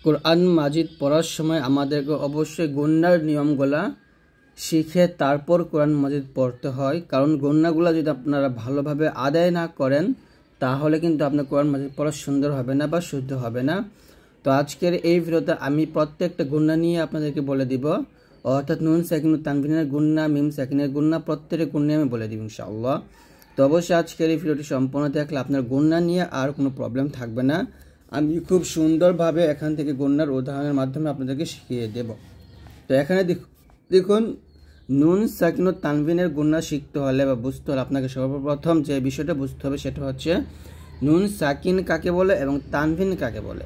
কোরআন মাজিদ পড়ার সময় আমাদেরকে অবশ্যই গুন্নার নিয়মগুলা শিখে তারপর কোরআন মাজিদ পড়তে হয়, কারণ গুন্নাগুলা যদি আপনারা ভালোভাবে আদায় না করেন তাহলে কিন্তু আপনার কোরআন মাজিদ পড়া সুন্দর হবে না বা শুদ্ধ হবে না। তো আজকের এই ভিডিওতে আমি প্রত্যেকটা গুন্না নিয়ে আপনাদেরকে বলে দিব, অর্থাৎ নুন সাকিন তানবিনের গুন্না, মিম সাকিনের গুন্না, প্রত্যেকটা গুন্না আমি বলে দিব ইনশাআল্লাহ। তো অবশ্যই আজকের এই ভিডিওটি সম্পূর্ণ দেখলে আপনার গুন্না নিয়ে আর কোনো প্রবলেম থাকবে না। আমি খুব সুন্দরভাবে এখান থেকে গুন্নার উদাহরণের মাধ্যমে আপনাদেরকে শিখিয়ে দেব। তো এখানে দেখুন, নুন সাকিন ও তানবিনের গুন্না শিখতে হলে বা বুঝতে হলে আপনাকে সর্বপ্রথম যে বিষয়টা বুঝতে হবে সেটা হচ্ছে নুন সাকিন কাকে বলে এবং তানবিন কাকে বলে।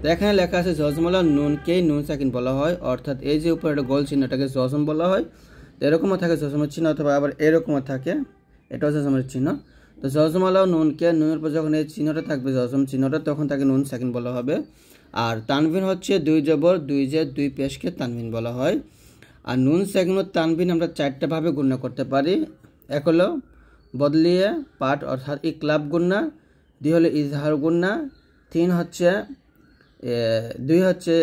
তো এখানে লেখা আছে জজমলা নুনকেই নুন সাকিন বলা হয়, অর্থাৎ এই যে উপরে একটা গোল চিহ্ন এটাকে জজম বলা হয়। তো এরকমও থাকে জজমের চিহ্ন, অথবা আবার এরকমও থাকে, এটাও জজমের চিহ্ন। তো জজমলা নুনকে, নুনের পর যখন এই চিহ্নটা থাকবে জজম চিহ্নটা, তখন তাকে নুন সাকিন বলা হবে। আর তানবিন হচ্ছে দুই জবর দুই জের দুই পেশকে তানবিন বলা হয়। আর নুন সাকিন ও তানবিন আমরা চারটা ভাবে গুণনা করতে পারি। এক হলো বদলিয়ে পাঠ অর্থাৎ ইকলাব গুণনা, দুই হলো ইজহার গুণনা, দুই হচ্ছে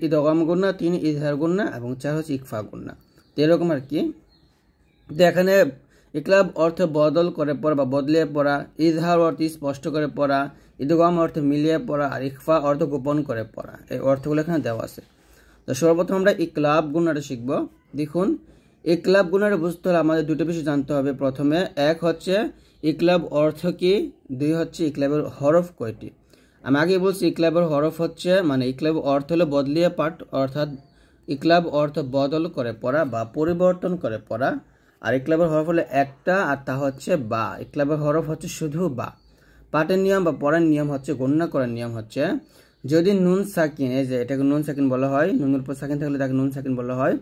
ইদগাম গুণনা, তিন ইজহার গুণনা এবং চার হচ্ছে ইকফা গুণনা। তো এরকম আর কি। তো এখানে ইকলাব অর্থ বদল করে পড়া বা বদলিয়ে পড়া, ইজহার অর্থ স্পষ্ট করে পড়া, ইদগাম অর্থ মিলিয়ে পড়া, আর ইকফা অর্থ গোপন করে পড়া। এই অর্থগুলো এখানে দেওয়া আছে। তো সর্বপ্রথম আমরা ইকলাব গুণাটা শিখব। দেখুন, ইকলাব গুণাটা বুঝতে হলে আমাদের দুটো বিষয় জানতে হবে। প্রথমে এক হচ্ছে ইকলাব অর্থ কি, দুই হচ্ছে ইকলাবের হরফ কয়টি। আমি আগে বলছি ইকলাবের হরফ হচ্ছে ইকলাব অর্থ হলো বদলিয়ে পাঠ, অর্থাৎ ইকলাব অর্থ বদল করে পড়া বা পরিবর্তন করে পড়া। আর ইকলাবের হরফ হলো একটা, আর তা হচ্ছে বা। ইকলাবের হরফ হচ্ছে শুধু বা। পাঠের নিয়ম বা পড়ার নিয়ম হচ্ছে, গণনা করার নিয়ম হচ্ছে, যদি নুন সাকিন, এই যে এটাকে নুন সাকিন বলা হয়, নুনের উপর সাকিন থাকলে তাকে নুন সাকিন বলা হয়।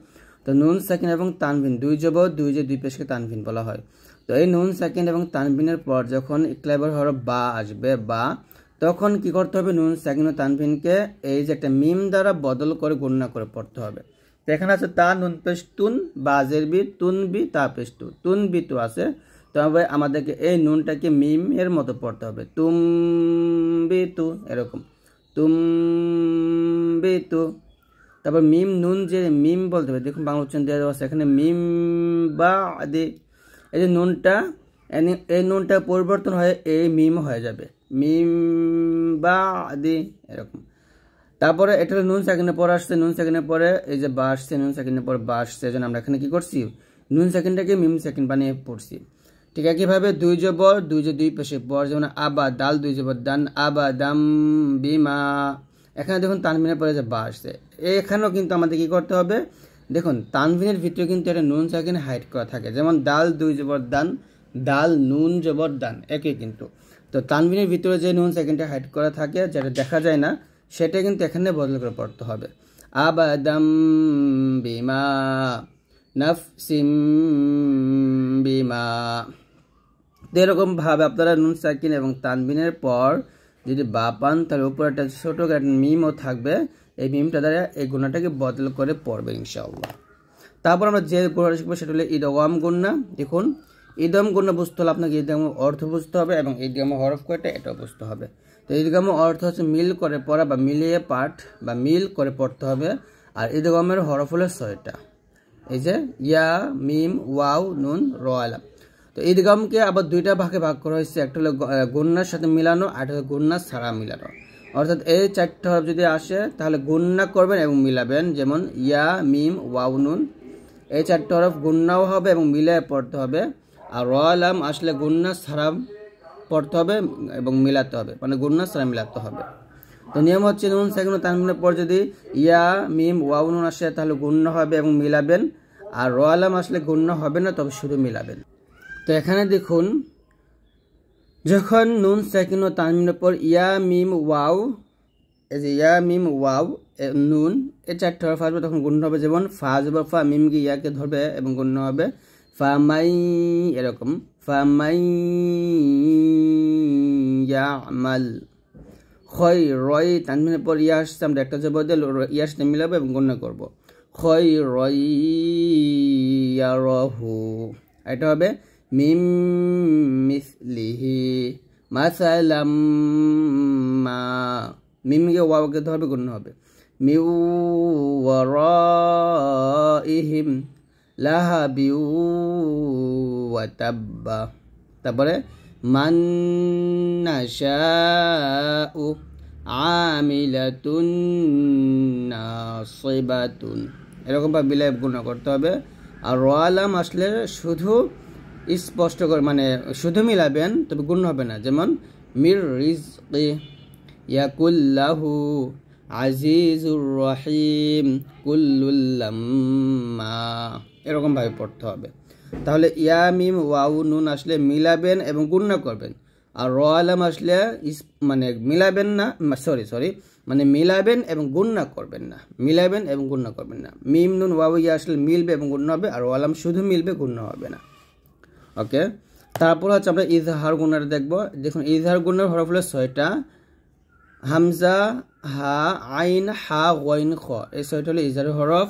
তো নুন সাকিন এবং তানবিন দুই জবর দুই যে দুই পেশকে তানবিন বলা হয়। তো এই নুন সাকিন এবং তানবিনের পর যখন ইকলাবের হরফ বা আসবে, বা, তখন কি করতে হবে, নুন সাকিন ও তানবিনকে এই যে একটা মিম দ্বারা বদল করে গণনা করে পড়তে হবে। তো এখানে আছে তা নুন পেশ তুন, বাজের বি, তুন বি, তা পেশ তু, তুন বি তু আছে। তবে আমাদেরকে এই নুনটাকে মিম এর মতো পড়তে হবে, তুম বি তু, এরকম তুম বি তু। তারপর মিম নুন যে মিম বলতে হবে, দেখুন বাংলা উচ্চারণ দেওয়া আছে এখানে মিম বা আদি। এই যে নুনটা, এই নুনটা পরিবর্তন হয়ে এই মিম হয়ে যাবে, মিম বা আদি, এরকম। তারপরে এটা হলো নুন সাকিনের পরে আসছে, নুন সাকিনের পরে এই যে বা আসছে, নুন সাকিনের পরে বা আসছে, এই জন্য আমরা এখানে কি করছি, নুন সাকিনটাকে মিম সাকিন বানিয়ে পড়ছি। ঠিক একইভাবে দুই জবর দুই যে দুই পেশে পর, যেমন আবা দাল দুই জবর দান, আবা দাম বিমা। এখানে দেখুন তানবিনের পরে যে বা আসছে, এখানেও কিন্তু আমাদের কি করতে হবে, দেখুন তানবিনের ভিতরে কিন্তু একটা নুন সাকিন হাইড করা থাকে, যেমন দাল দুই জবর দান, দাল নুন জবর দান, একই কিন্তু। তো তানবিনের ভিতরে যে নুন সাকিনটা হাইড করা থাকে, যেটা দেখা যায় না, সেটা কিন্তু এখানে বদল করে পড়তে হবে। আবাদাম বিমা নাফসিম বিমা। এরকম ভাবে আপনারা নুন সাকিন এবং তানবিনের পর যদি বা পান, তার উপর একটা ছোট একটা মিমও থাকবে, এই মিমটা দ্বারা এই গুণাটাকে বদল করে পড়বে ইনশাআল্লাহ। তারপর আমরা যে গুণাটা শিখবো সেটা হলো ইদগাম গুণা। দেখুন, ইদগাম গুণা বুঝতে হলে আপনাকে ইদগাম অর্থ বুঝতে হবে এবং ইদগাম হরফ কয়টা এটাও বুঝতে হবে। তো ইদগাম অর্থ হচ্ছে মিল করে পড়া বা মিলিয়ে পাঠ বা মিল করে পড়তে হবে। আর ইদগামের হরফ হলো 6টা, এই যে ইয়া, মিম, ওয়াও, নুন, র, আলাম। তো ইদগামকে আবার দুইটা ভাগে ভাগ করা হয়েছে, একটা হলো গুণনার সাথে মিলানো, আর একটা হলো গুণনা ছাড়া মিলানো। অর্থাৎ এই চারটা হরফ যদি আসে তাহলে গুণনা করবেন এবং মিলাবেন, যেমন ইয়া, মিম, ওয়াও, নুন, এই চারটা হরফ গুণনাও হবে এবং মিলিয়ে পড়তে হবে। আর র, আলাম আসলে গুণনা ছাড়া পড়তে হবে এবং মিলাতে হবে, গুণনা ছাড়া মিলাতে হবে। তো নিয়ম হচ্ছে নুন সাকিন তানবিনের পর যদি ইয়া, মিম, ওয়াও, নুন আসে তাহলে গুণনা হবে এবং মিলাবেন, আর র, আলাম আসলে গুণনা হবে না, তবে শুধু মিলাবেন। তো এখানে দেখুন, যখন নুন সাকিন ও তানবিনের পর ইয়া, মিম, ওয়াও, এই যে ইয়া, মিম, ওয়াও, নুন, এই চারটা হরফ আসবে, তখন গুণ হবে, যেমন ফা জবর ফা, মিমকে ইয়াকে ধরবে এবং গুণ হবে ফামাই, এরকম ফামাই ইয়ামাল। খয় রয় তানবিনের পর ইয়া আসছে, আমরা একটা জবর দিয়ে ইয়ার সাথে মিলাবো এবং গণ্য করবো, খয় রয় ইয়ারহু। এটা হবে মিম মিসলিহি মাসালাম মা, মিমকে ওয়াওকে ধরবে, গণ্য হবে মিন ওয়ারাইহিম লাহাবিউ ওয়া তাব্বা। তারপরে মান নাশাউ আমিলাতুন নাসিবাতুন, এরকমভাবে মিলাই গুণ করতে হবে। আর রোয়ালাম আসলে শুধু স্পষ্ট করে মানে শুধু মিলাবেন, তবে গুণ হবে না। যেমন মির রিজকি ইয়াকুল্লাহু আজিজুর রহিম কুল্লুল লাম্মা, এরকমভাবে পড়তে হবে। তাহলে ইয়া মিম ওয়াউ নুন আসলে মিলাবেন এবং গুণনা করবেন, আর র আলাম আসলে মানে মিলাবেন না, সরি মানে মিলাবেন এবং গুণনা করবেন না, মিলাবেন এবং গুণনা করবেন না। মিম নুন ওয়াউ ইয়া আসলে মিলবে এবং গুণনা হবে, আর র আলাম শুধু মিলবে, গুণনা হবে না। ওকে, তারপর হচ্ছে আমরা ইজহার গুণাটা দেখব। দেখুন ইজহার গুণার হরফ হলো 6টা, হামজা, হা, আইন, হা, গইন, খ, এই 6টা হলো ইজহারের হরফ।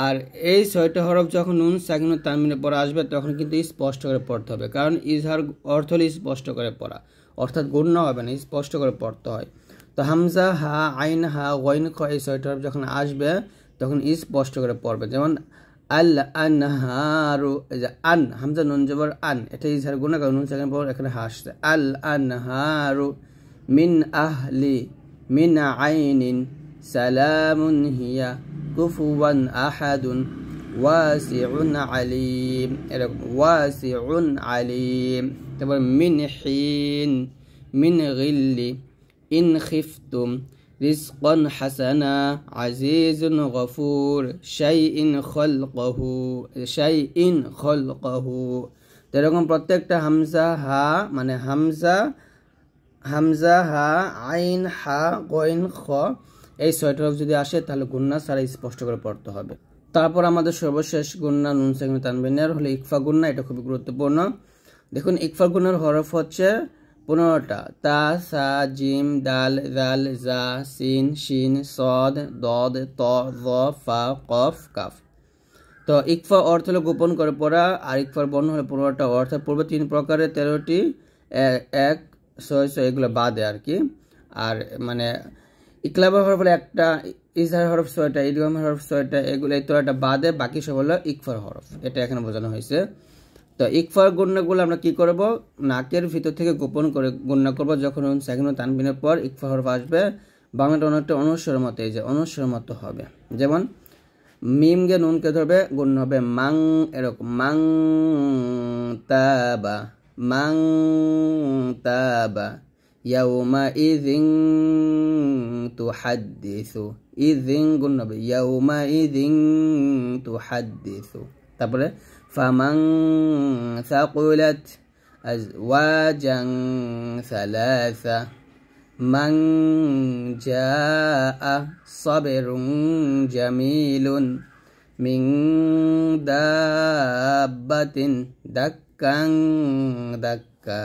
আর এই 6টা হরফ যখন নুন সাকিন তানবিনের পরে আসবে তখন কিন্তু স্পষ্ট করে পড়তে হবে, কারণ ইজহার অর্থ হলো স্পষ্ট করে পড়া, অর্থাৎ গুণনা হবে না, স্পষ্ট করে পড়তে হয়। তো হামজা, হা, আইন, হা, গইন, খ এই 6টা হরফ যখন আসবে তখন স্পষ্ট করে পড়বে। যেমন আল আনহারু, এই যে আন, হামজা নুন জবর আন, এটা ইজহার গুণা, কারণ নুন সাকিনের পর এখানে হা আসছে। আল আনহারু মিন আহলি মিন আইনিন সালামুন হিয়া কুফুয়ান আহাদুন ওয়াসিউন আলিম, এরকম ওয়াসিউন আলিম। তারপর মিন হিন মিন গিল্লি ইন খিফতুম রিজকান হাসানা আজিজুন গফুর শাইইন খলকহু। এরকম প্রত্যেকটা হামজা হা মানে হামজা, হা, আইন, হা, গইন, খ এই 6টা হরফ যদি আসে তাহলে গুণনা ছাড়া স্পষ্ট করে পড়তে হবে। তারপর আমাদের সর্বশেষ গুণনা নুন সাকিন তানবিনের হলো ইকফা গুণনা, এটা খুবই গুরুত্বপূর্ণ। দেখুন ইকফা গুণার হরফ হচ্ছে 15টা, তা, সা, জিম, দাল, জাল, জা, সিন, শিন, সদ, দদ, ত, য, ফা, কফ, কাফ। তো ইকফা অর্থ হলো গোপন করে পড়া, আর ইকফার বর্ণ হলো 15টা, অর্থাৎ পূর্বে 3 প্রকারের 13টি 1, 6, এগুলো বাদে আর কি। আর মানে ইকলাবের হরফ হলো একটা, ইজহার হরফ 6টা, ইদগামের হরফ 6টা, এগুলো এই 3টা বাদে বাকি সব হলো ইকফার হরফ, এটা এখানে বোঝানো হয়েছে। তো ইকফার গুণনাগুলো আমরা কি করব, নাকের ভিতর থেকে গোপন করে গুণনা করব। যখন সাকিন ও তানবিনের পর ইকফা হরফ আসবে বাংলাটা অনেকটা অনুস্বরের মতো, এই যে অনুস্বরের মতো হবে। যেমন মিম গে নুনকে ধরবে, গুণ হবে মাং, এরকম মাং তাবা, মাং তাবা, ইয়াউমা ইযিন তুহাদ্দিসু, ইযিন গুণ হবে ইয়াউমা ইযিন তুহাদ্দিসু। তারপরে ফামান সাকুলাত আজওয়াজান সালাসা মান জাআ সাবিরুন জামিলুন মিন দাব্বাতিন দাক্কান দাক্কা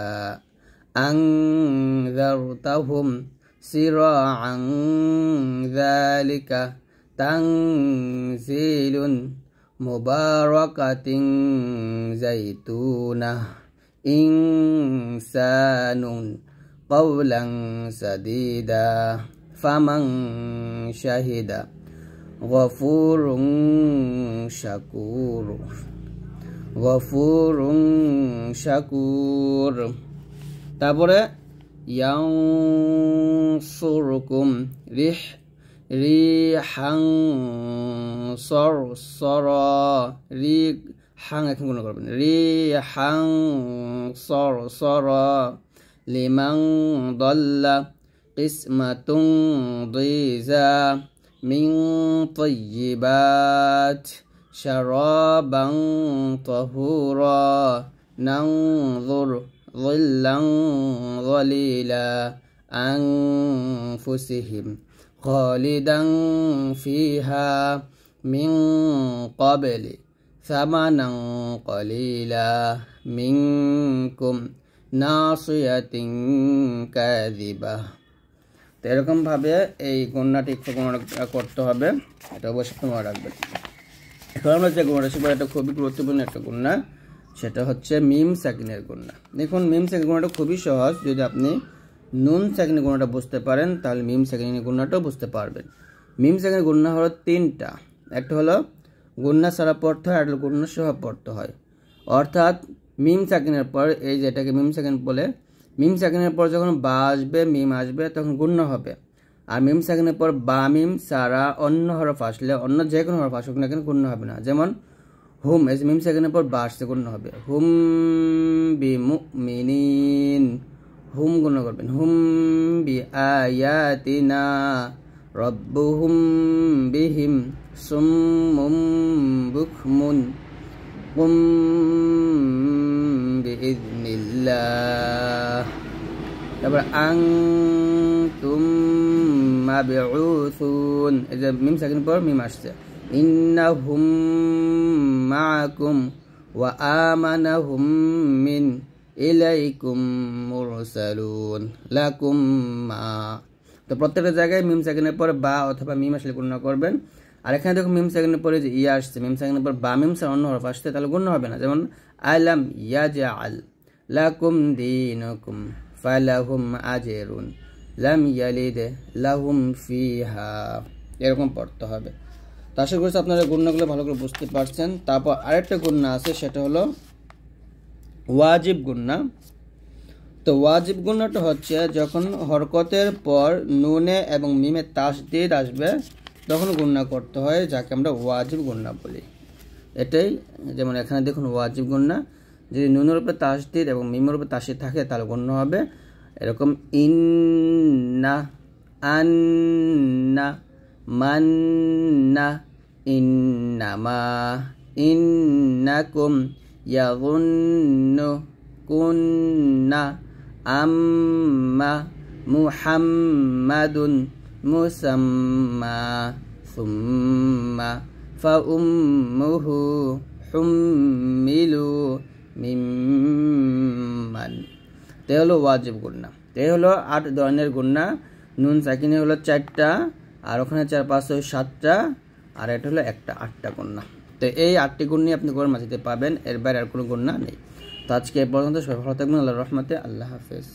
আনযারতাহুম সিরাআন যালিকা তানজিলুন মুবারাকাতিন জাইতুনাহ ইনসানুন কওলান সাদীদা ফামান শাহিদা গফুরুন শাকুর, গফুরুন শাকুর। তারপরে ইয়ানসুরকুম রিহান সরসরা, রিহান এখন গুণ করবেন, রিহান সরসরা লিমান দাল্লা কিসমাতুন দিজা মিন তাইয়্যিবাত শারাবান তাহুরা নানজুর ظিল্লান যালিলা আনফুসিহিম খালিদান ফিহা মিন ক্বাবলি সামানান ক্বালিলা মিনকুম নাসিয়াতিন কাযিবা। তো এরকমভাবে এই গুণনাটি একটু গুণনা করতে হবে, এটা অবশ্যই মনে রাখবেন। এখন আমরা যে গুণনা শিখবো এটা খুবই গুরুত্বপূর্ণ একটা গুণনা, সেটা হচ্ছে মিম সাকিনের গুণনা। দেখুন মিম সাকিনের গুণনাটা খুবই সহজ, যদি আপনি নুন সাকিনের গুণনাটা বুঝতে পারেন তাহলে মিম সাকিনের গুণনাটাও বুঝতে পারবেন। মিম সাকিনের গুণনা হলো তিনটা, একটা হলো গুণনা ছাড়া পড়তে হয়, আর গুণনা সহ পড়তে হয়। অর্থাৎ মিম সাকিনের পর এই যেটাকে মিম সাকিন বলে, মিম সাকিনের পর যখন বা আসবে মিম আসবে তখন গুণনা হবে। আর মিম সাকিনের পর বা মিম ছাড়া অন্য হরফ আসলে, অন্য যে কোনো হরফ আসুক না কেন গুণনা হবে না। যেমন হুম, এই মিম সাকিনের পর বা আসছে গুণনা হবে। হুম বিমুমিনিন, হুম গুণনা করবেন। হুম বিআয়াতিনা রব্বুহুম বিহিম সুম্মুম বুকমুন কুম বিইذনিল্লাহ। তারপর আনতুম মাবউসুন, এই যে মিম সাকিন পর মিম আসছে। ইন্নাহুম মাআকুম ওয়া আমানাহুম মিন ইলাইকুম মুরসালুন লাকুম মা। তো প্রত্যেকটা জায়গায় মিম সাকিনের পর বা অথবা মিম আসলে গুণনা করবেন। আর এখানে দেখো মিম সাকিনের পরে যে ইয়া আসছে, মিম সাকিনের পর বা মিম ছাড়া অন্য হরফ আসছে, তাহলে গুণনা হবে না। যেমন আলাম ইয়াজআল লাকুম দীনুকুম ফালাহুম আজরুন লাম ইয়ালিদ লাহুম ফিহা, এরকম পড়তে হবে। তো আশা করছি আপনারা গুণনাগুলো ভালো করে বুঝতে পারছেন। তারপর আরেকটা গুণনা আছে, সেটা হলো ওয়াজিব গুণনা। তো ওয়াজিব গুণনাটা হচ্ছে যখন হরকতের পর নুনে এবং মিমে তাসদীদ আসবে তখন গুণনা করতে হয়, যাকে আমরা ওয়াজিব গুণনা বলি। এটাই, যেমন এখানে দেখুন ওয়াজিব গুণনা, যদি নুনের উপরে তাসদীদ এবং মিমের উপরে তাসদীদ থাকে তাহলে গুণনা হবে এরকম ইন্না, আন্না, মান্না, ইন্নামা, ইন্নাকুম, ইয়াযুন্নু, কুন্না, আম্মা, মুহাম্মাদুন, মুসাম্মা, সুম্মা, ফাউম্মুহু, হুম্মিলু, মিম্মান। তে হলো ওয়াজিব গুণনা। তে হলো 8 ধরনের গুণনা। নুন সাকিনে হলো 4টা, আর ওখানে 4 5 6 7টা, আর এটা হলো একটা 8টা গুণনা। তো এই 8টি গুণ নিয়ে আপনি কোরআন মাজিদে পাবেন, এর বাইরে আর কোনো গুণনা নেই। তো আজকে এই পর্যন্ত, সবাই ভালো থাকবেন, আল্লাহর রহমতে, আল্লাহ হাফেজ।